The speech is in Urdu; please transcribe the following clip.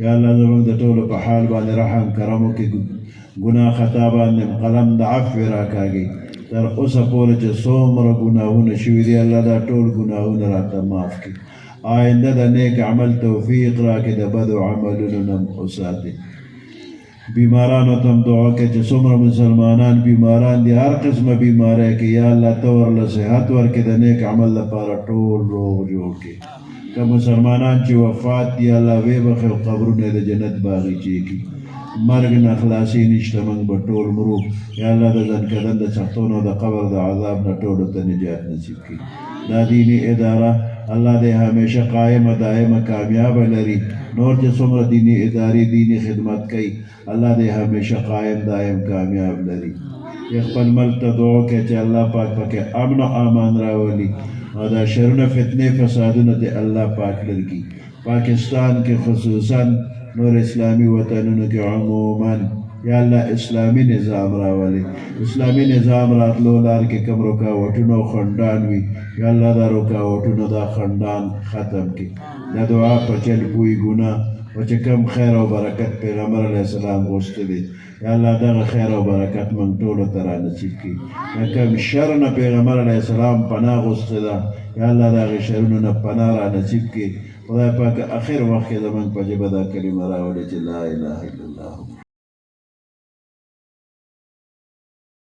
یا الله زموږ د ټولو په حال باندې رحم کرم وکړي ګناه خطا باندې قلم د عفو راکاږي تر اوسه پورې چې څومره ګناهونه شوي دي الله دا ټول ګناهونه راته معاف کړي آینده د نیک عمل توفیق راکړي د بدو عملونو نه وساتي بیمارانو ته هم دعا کوي چې څومره مسلمانان بیماران دي هر قسمه بیماری کې یا الله ته ورله صحت ورکړي د نیک عمل لپاره ټول روغ جوړ کړي که مسلمانان چې وفات دي الله ویې بخښي او قبرونه یې د جنت باغچې کړي مرګ نه خلاصي نشته موږ به ټول مرو یا الله د ځنکدن د سختونو د قبر د عذاب نه ټولو ته نجات نصیب کړي دا دیني اداره الله دې همیشه قائمه دائمه کامیابه لري نور چې څومره دیني ادارې دیني خدمت کوي الله دې همیشه قائم دائم کامیاب لري خپل ملک ته دعا کوي چې الله پاک پکې امن او امان راولي او دا شرونه فتنې فسادونه دې الله پاک لري پاکستان کې خصوصا نور اسلامی وطنونو کې عموما یا الله اسلامی نظام راولي اسلامی نظام راتلو لار کې کوم رکاوټونه او خنډان وي یا الله دا رکاوټونه دا خنډان ختم کړي دا دعا په چل پوي ګناه او چې کوم خیر او برکت پیغمبر علیه السلام غوښتي دي یا الله دغه خیر او برکت موږ ټولو ته را نصیب کړي کوم شر نه پیغمبر علیه السلام پناه غوښتې ده یا الله د هغې شرونو نه پناه را نصیب کړي خدای پاک اخر وخت کې زموږ په ژبه دا کلمه راولي چې لا اله الا الله